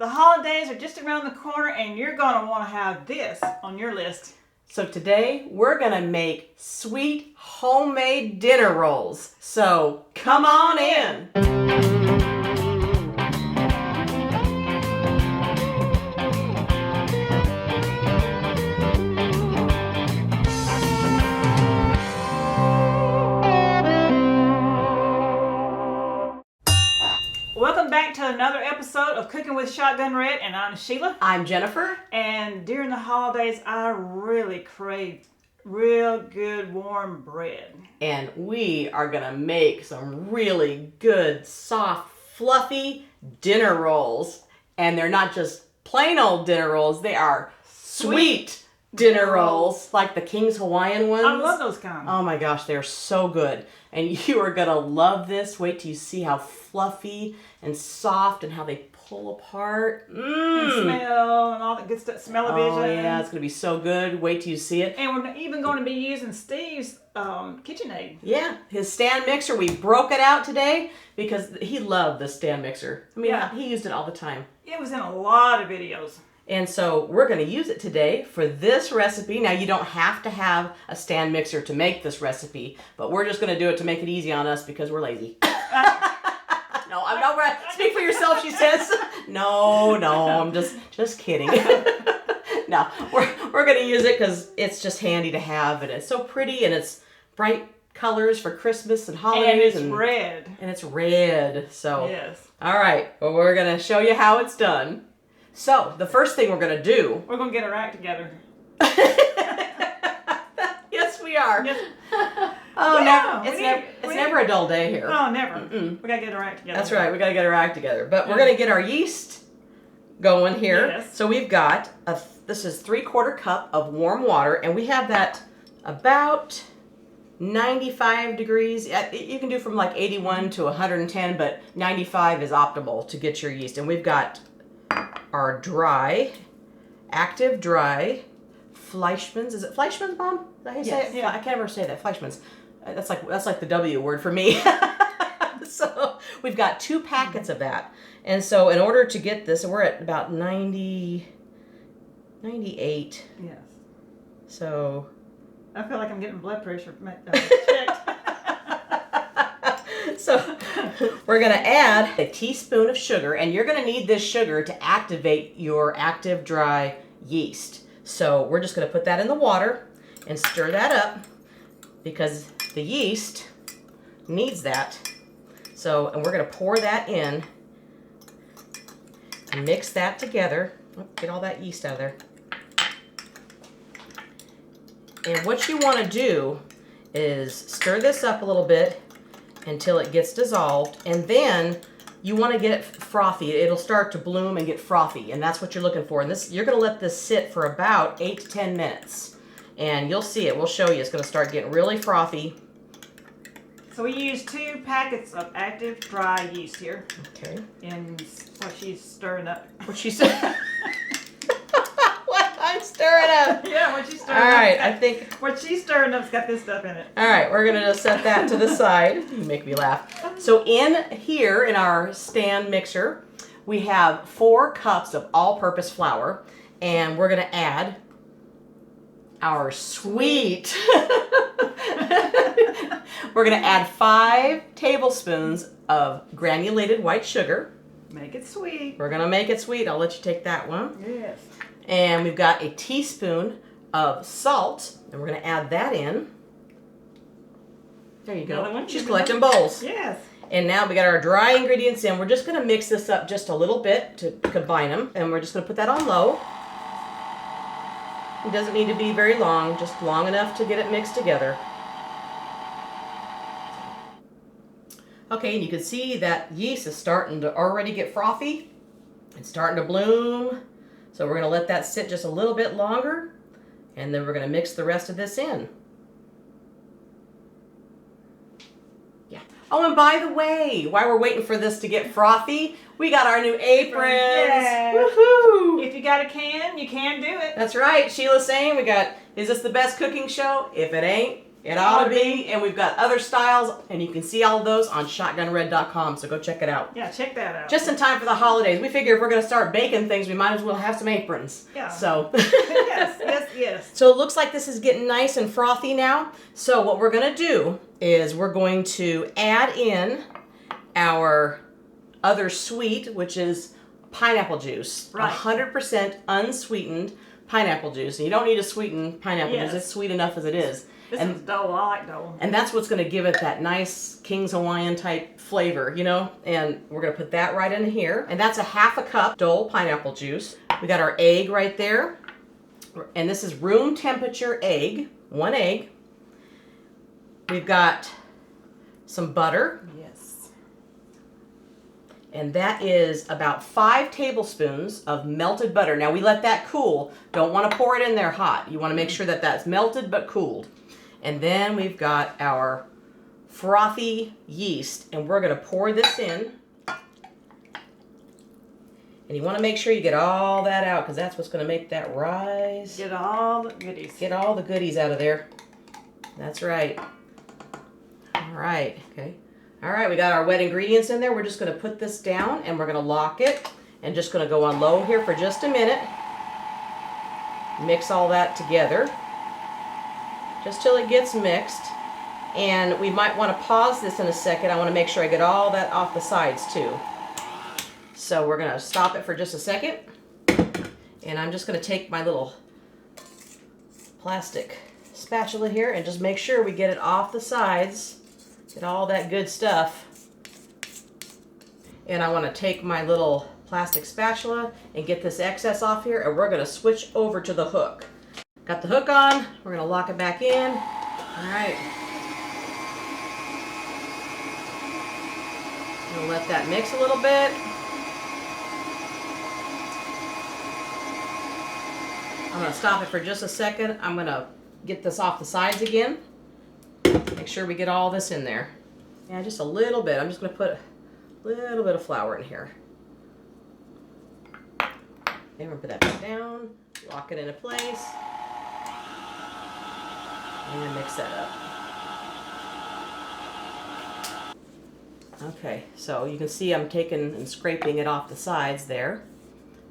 The holidays are just around the corner and you're going to want to have this on your list. So today we're going to make sweet homemade dinner rolls. So come on in. Welcome back to another episode of Cooking with Shotgun Red, and I'm Sheila. I'm Jennifer. And during the holidays, I really crave real good warm bread. And we are going to make some really good, soft, fluffy dinner rolls. And they're not just plain old dinner rolls, they are sweet dinner rolls, like the King's Hawaiian ones. I love those kinds. Oh my gosh, they're so good. And you are going to love this. Wait till you see how fluffy and soft and how they pull apart. And smell and all that good stuff. Smell-o-vision. Oh yeah, it's going to be so good. Wait till you see it. And we're even going to be using Steve's KitchenAid. Yeah, his stand mixer. We broke it out today because he loved the stand mixer. I mean, Yeah. he used it all the time. It was in a lot of videos. And so we're going to use it today for this recipe. Now, you don't have to have a stand mixer to make this recipe, but we're just going to do it to make it easy on us because we're lazy. No, I'm not right. Speak for yourself, she says. No, I'm just kidding. No, we're going to use it because it's just handy to have, and it's so pretty, and it's bright colors for Christmas and holidays. And it's red. And it's red. So, yes. All right, well, we're going to show you how it's done. So, the first thing we're going to do... We're going to get our act together. Yes, we are. Yes. Oh, Yeah, it's never a dull day here. Oh, never. We got to get our act together. That's right, we got to get our act together. But we're going to get our yeast going here. Yes. So we've got, this is 3/4 cup of warm water, and we have that about 95 degrees. You can do from like 81 to 110, but 95 is optimal to get your yeast. And we've got our active dry Fleischmann's. Is it Fleischmann's, Mom? Is that how you say it? Yeah. I can't ever say that. Fleischmann's. That's like the W word for me. So we've got 2 packets of that. And so in order to get this, we're at about 98. Yes. So I feel like I'm getting blood pressure checked. So we're going to add a teaspoon of sugar, and you're going to need this sugar to activate your active dry yeast. So we're just going to put that in the water and stir that up because the yeast needs that. So, and we're going to pour that in and mix that together. Oh, get all that yeast out of there. And what you want to do is stir this up a little bit until it gets dissolved, and then you want to get it frothy. It'll start to bloom and get frothy, and that's what you're looking for. And this, you're going to let this sit for about 8 to 10 minutes, and you'll see it. We'll show you. It's going to start getting really frothy. So we use 2 packets of active dry yeast here. Okay. And what she's stirring up. What she said? What I'm stirring up. Yeah, what she's stirring All up. right, I think. What she's stirring up's got this stuff in it. All right, we're gonna just set that to the side. You make me laugh. So in here, in our stand mixer, we have 4 cups of all-purpose flour, and we're gonna add our sweet. We're gonna add 5 tablespoons of granulated white sugar. Make it sweet. We're gonna make it sweet. I'll let you take that one. Yes. And we've got a teaspoon of salt, and we're going to add that in. There you go. Another one? She's collecting bowls. Yes. And now we got our dry ingredients in. We're just going to mix this up just a little bit to combine them, and we're just going to put that on low. It doesn't need to be very long, just long enough to get it mixed together. Okay, and you can see that yeast is starting to already get frothy. It's starting to bloom. So we're going to let that sit just a little bit longer, and then we're going to mix the rest of this in. Yeah. Oh, and by the way, while we're waiting for this to get frothy, we got our new aprons. Yes. Woohoo! If you got a can, you can do it. That's right. Sheila's saying is this the best cooking show? If it ain't, It ought to be, and we've got other styles, and you can see all of those on shotgunred.com, so go check it out. Yeah, check that out. Just in time for the holidays. We figure if we're going to start baking things, we might as well have some aprons. Yeah. So. Yes. So it looks like this is getting nice and frothy now. So what we're going to do is we're going to add in our other sweet, which is pineapple juice. Right. 100% unsweetened pineapple juice. And you don't need to sweeten pineapple juice. It's sweet enough as it is. This is dough. I like dough. And that's what's going to give it that nice King's Hawaiian type flavor, you know? And we're going to put that right in here. And that's a 1/2 cup Dole pineapple juice. We got our egg right there. And this is room temperature egg. 1 egg. We've got some butter. Yes. And that is about 5 tablespoons of melted butter. Now we let that cool. Don't want to pour it in there hot. You want to make sure that that's melted but cooled. And then we've got our frothy yeast, and we're going to pour this in. And you want to make sure you get all that out, because that's what's going to make that rise. Get all the goodies. Get all the goodies out of there. That's right. All right. Okay. All right, we got our wet ingredients in there. We're just going to put this down, and we're going to lock it, and just going to go on low here for just a minute. Mix all that together. Just till it gets mixed. And we might want to pause this in a second. I want to make sure I get all that off the sides too. So we're going to stop it for just a second. And I'm just going to take my little plastic spatula here and just make sure we get it off the sides. Get all that good stuff. And I want to take my little plastic spatula and get this excess off here, and we're going to switch over to the hook. Got the hook on. We're going to lock it back in. All right. We'll let that mix a little bit. I'm going to stop it for just a second. I'm going to get this off the sides again. Make sure we get all this in there. Yeah, just a little bit. I'm just going to put a little bit of flour in here. And we're going to put that back down. Lock it into place. And mix that up. Okay, so you can see I'm taking and scraping it off the sides there.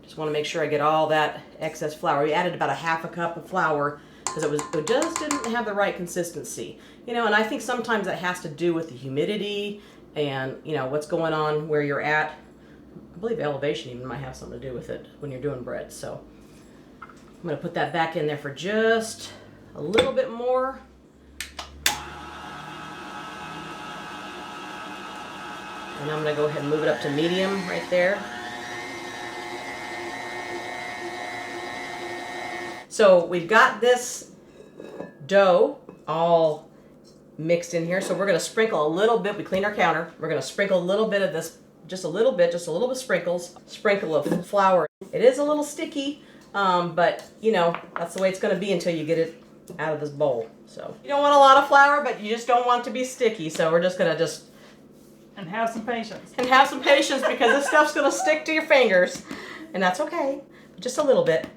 Just want to make sure I get all that excess flour. We added about a 1/2 cup of flour because it just didn't have the right consistency. You know, and I think sometimes that has to do with the humidity and, you know, what's going on where you're at. I believe elevation even might have something to do with it when you're doing bread. So I'm going to put that back in there for just a little bit more. And I'm going to go ahead and move it up to medium right there. So we've got this dough all mixed in here. So we're going to sprinkle a little bit. We cleaned our counter. We're going to sprinkle a little bit of this, just a little bit sprinkles. Sprinkle of flour. It is a little sticky, but you know, that's the way it's going to be until you get it out of this bowl. So you don't want a lot of flour, but you just don't want it to be sticky. So we're just going to and have some patience. And have some patience because this stuff's going to stick to your fingers. And that's okay. Just a little bit.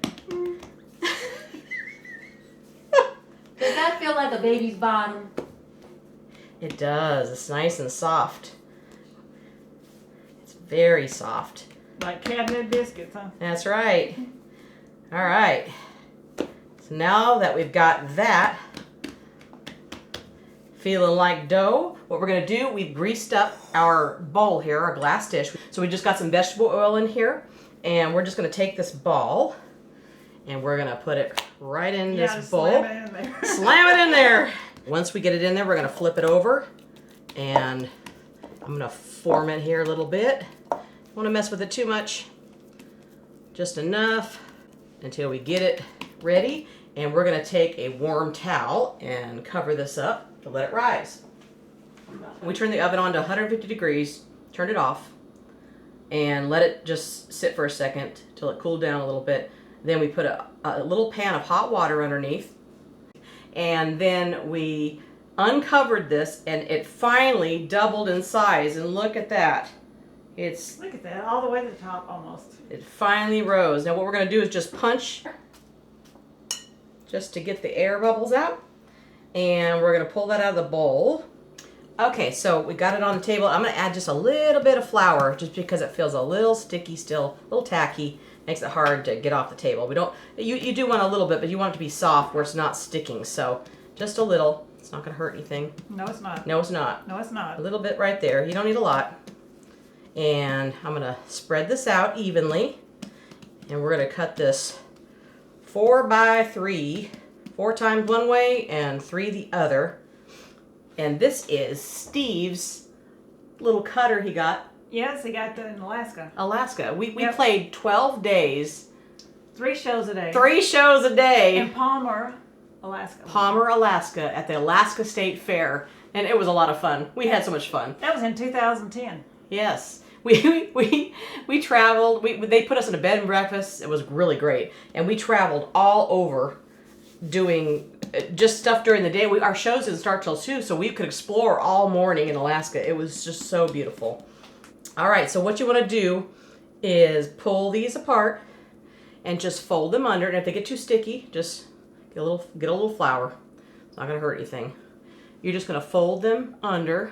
Does that feel like a baby's bottom? It does. It's nice and soft. It's very soft. Like cabinet biscuits, huh? That's right. All right. So now that we've got that feeling like dough, what we're going to do, we've greased up our bowl here, our glass dish. So we just got some vegetable oil in here, and we're just going to take this ball and we're going to put it right in this bowl. Slam it in there. Slam it in there. Once we get it in there, we're going to flip it over, and I'm going to form it here a little bit. Don't want to mess with it too much. Just enough until we get it ready. And we're going to take a warm towel and cover this up to let it rise. We turn the oven on to 150 degrees, turn it off, and let it just sit for a second till it cooled down a little bit. Then we put a little pan of hot water underneath, and then we uncovered this, and it finally doubled in size. And look at that. Look at that, all the way to the top almost. It finally rose. Now what we're going to do is just punch just to get the air bubbles out. And we're going to pull that out of the bowl. Okay, so we got it on the table. I'm going to add just a little bit of flour just because it feels a little sticky still, a little tacky. Makes it hard to get off the table. You do want a little bit, but you want it to be soft where it's not sticking. So just a little. It's not going to hurt anything. No, it's not. No, it's not. No, it's not. A little bit right there. You don't need a lot. And I'm going to spread this out evenly. And we're going to cut this 4 by 3. 4 times one way and 3 the other. And this is Steve's little cutter he got. Yes, he got that in Alaska. We played 12 days. 3 shows a day. 3 shows a day. In Palmer, Alaska. Palmer, Alaska, at the Alaska State Fair. And it was a lot of fun. We had so much fun. That was in 2010. Yes. We traveled. They put us in a bed and breakfast. It was really great. And we traveled all over doing just stuff during the day. Our shows didn't start till 2, so we could explore all morning in Alaska. It was just so beautiful. All right, so what you want to do is pull these apart and just fold them under. And if they get too sticky, just get a little flour. It's not going to hurt anything. You're just going to fold them under.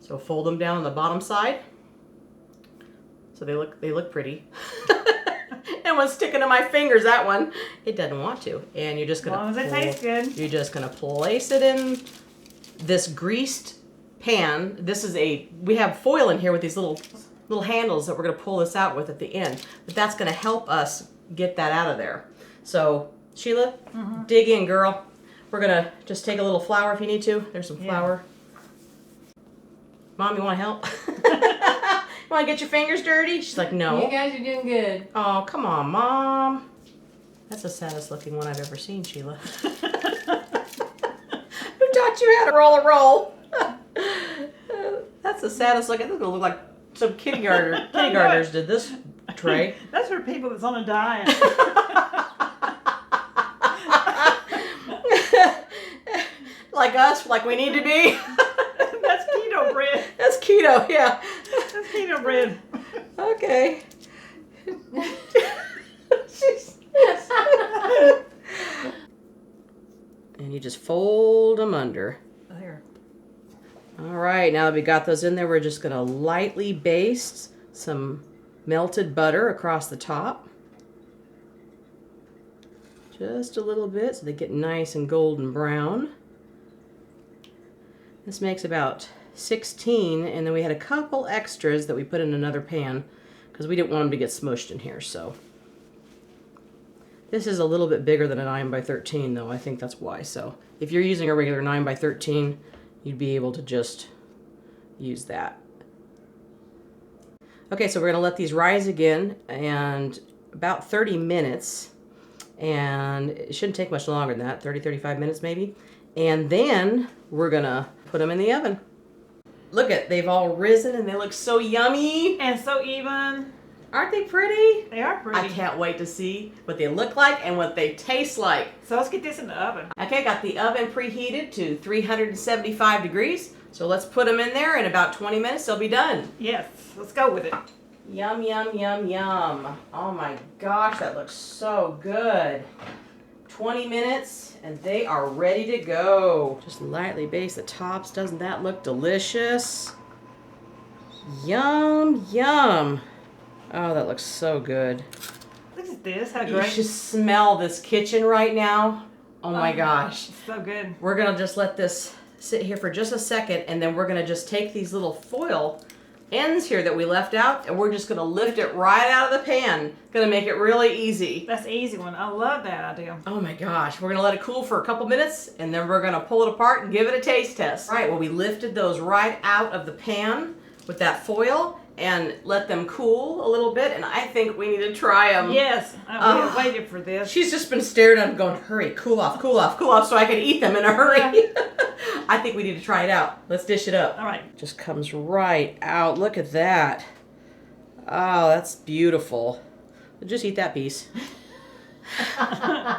So fold them down on the bottom side. So they look pretty. And one's sticking to my fingers, that one. It doesn't want to. And you're just going to... As long as it tastes good. You're just going to place it in this greased pan. We have foil in here with these little handles that we're going to pull this out with at the end. But that's going to help us get that out of there. So, Sheila, dig in, girl. We're going to just take a little flour if you need to. There's some flour. Mom, you want to help? You want to get your fingers dirty? She's like, no. You guys are doing good. Oh, come on, Mom. That's the saddest looking one I've ever seen, Sheila. Who taught you how to roll a roll? That's the saddest looking. This is going to look like some kindergartners did this tray. That's for people that's on a diet. Like us, like we need to be. That's keto bread. That's keto, yeah. That's keto bread. Okay. And you just fold them under. There. All right, now that we got those in there, we're just going to lightly baste some melted butter across the top. Just a little bit so they get nice and golden brown. This makes about 16, and then we had a couple extras that we put in another pan because we didn't want them to get smushed in here. So this is a little bit bigger than a 9 by 13 though. I think that's why. So if you're using a regular 9 by 13, you'd be able to just use that. Okay, so we're going to let these rise again and about 30 minutes. And it shouldn't take much longer than that, 35 minutes maybe. And then we're going to put them in the oven. Look at, they've all risen and they look so yummy. And so even. Aren't they pretty? They are pretty. I can't wait to see what they look like and what they taste like. So let's get this in the oven. Okay, got the oven preheated to 375 degrees. So let's put them in there. In about 20 minutes, they'll be done. Yes, let's go with it. Yum, yum, yum, yum. Oh my gosh, that looks so good. 20 minutes and they are ready to go. Just lightly baste the tops. Doesn't that look delicious? Yum, yum. Oh, that looks so good. Look at this, how You great. should smell this kitchen right now. Oh my gosh. It's so good. We're gonna just let this sit here for just a second and then we're gonna just take these little foil ends here that we left out and we're just gonna lift it right out of the pan. Gonna make it really easy. That's an easy one. I love that idea. Oh my gosh, we're gonna let it cool for a couple minutes and then we're gonna pull it apart and give it a taste test. All right, well we lifted those right out of the pan with that foil and let them cool a little bit and I think we need to try them. Yes, I've waited for this. She's just been staring at them going, hurry, cool off, cool off, cool off so I can eat them in a hurry. I think we need to try it out. Let's dish it up. All right. Just comes right out. Look at that. Oh, that's beautiful. Just eat that piece.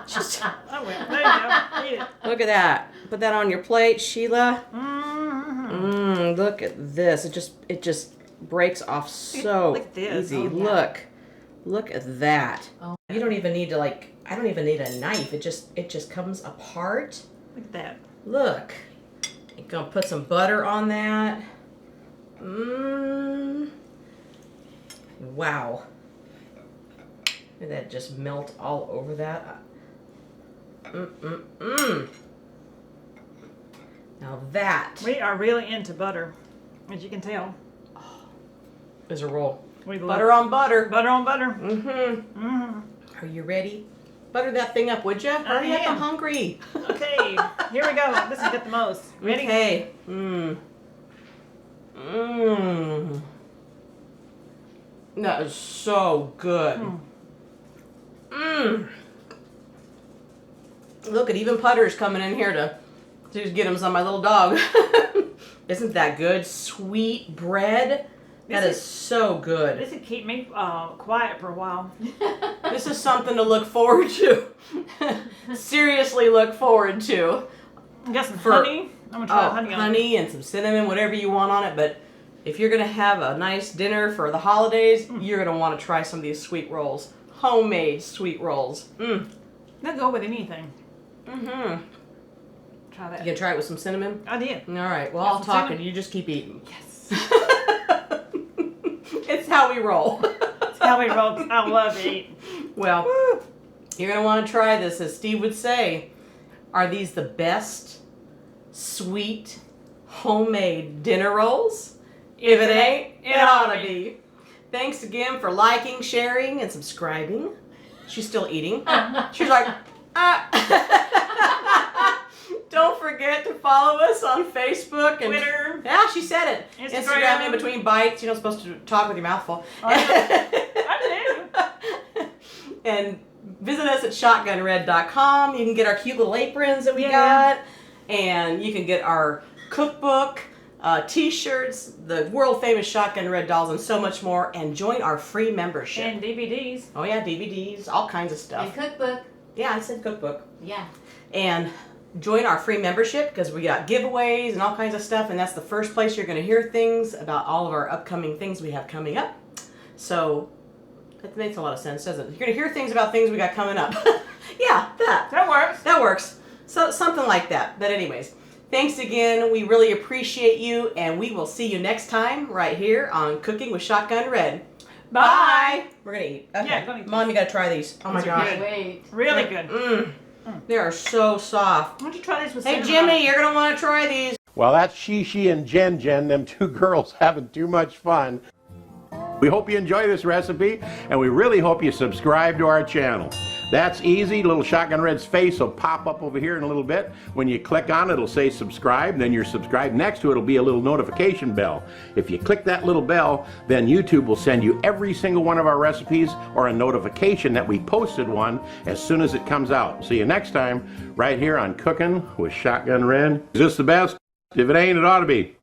Just, Oh, well, there you go. Eat it. look at that. Put that on your plate, Sheila. Mm-hmm. Look at this. It just breaks off so Look at this. easy. Oh, yeah. Look at that. Oh. You don't even need to I don't even need a knife. It just comes apart. Look at that. Look. You're gonna put some butter on that. Wow. Did that just melt all over that? Now that We are really into butter, as you can tell. is a roll. We love Butter on butter. butter on butter. Are you ready? Butter that thing up, would you? Hurry up, I'm hungry. Okay, here we go. This is get the most. Ready? Okay. That is so good. Look at even Putter's coming in here to get him some, my little dog. Isn't that good? Sweet bread. That is so good. This would keep me quiet for a while. This is something to look forward to. Seriously look forward to. I got some honey. I'm gonna try honey on it. Honey and some cinnamon, whatever you want on it. But if you're gonna have a nice dinner for the holidays, you're gonna want to try some of these sweet rolls. Homemade sweet rolls. They'll go with anything. Try that. You gonna try it with some cinnamon? I did. All right. Well, Got I'll some talk cinnamon? and you just keep eating. Yes. It's how we roll. That's how we roll. I love to eat. Well, you're gonna want to try this, as Steve would say. Are these the best sweet homemade dinner rolls? If it ain't, it ought to be. Thanks again for liking, sharing, and subscribing. She's still eating. She's like, Don't forget to follow us on Facebook and Twitter. Yeah, she said it. Instagram. In between bites. You're not supposed to talk with your mouth full. I do. And visit us at shotgunred.com. You can get our cute little aprons that we Yeah. got. And you can get our cookbook, t-shirts, the world famous Shotgun Red dolls, and so much more. And join our free membership. And DVDs. Oh yeah, DVDs, all kinds of stuff. And cookbook. Yeah, I said cookbook. Yeah. And join our free membership because we got giveaways and all kinds of stuff. And that's the first place you're going to hear things about all of our upcoming things we have coming up. So that makes a lot of sense, doesn't it? You're going to hear things about things we got coming up. Yeah, that. That works. That works. So something like that. But anyways, thanks again. We really appreciate you. And we will see you next time right here on Cooking with Shotgun Red. Bye. We're going to eat. Okay. Yeah, go eat. Mom, you got to try these. Oh my These are gosh. good. Wait. Really good. They are so soft. Why don't you try these with Hey, cinnamon? Jimmy, you're going to want to try these. Well, that's She and Jen, them two girls having too much fun. We hope you enjoy this recipe, and we really hope you subscribe to our channel. That's easy. Little Shotgun Red's face will pop up over here in a little bit. When you click on it, it'll say subscribe, then you're subscribed. Next to it will be a little notification bell. If you click that little bell, then YouTube will send you every single one of our recipes or a notification that we posted one as soon as it comes out. See you next time right here on Cooking with Shotgun Red. Is this the best? If it ain't, it ought to be.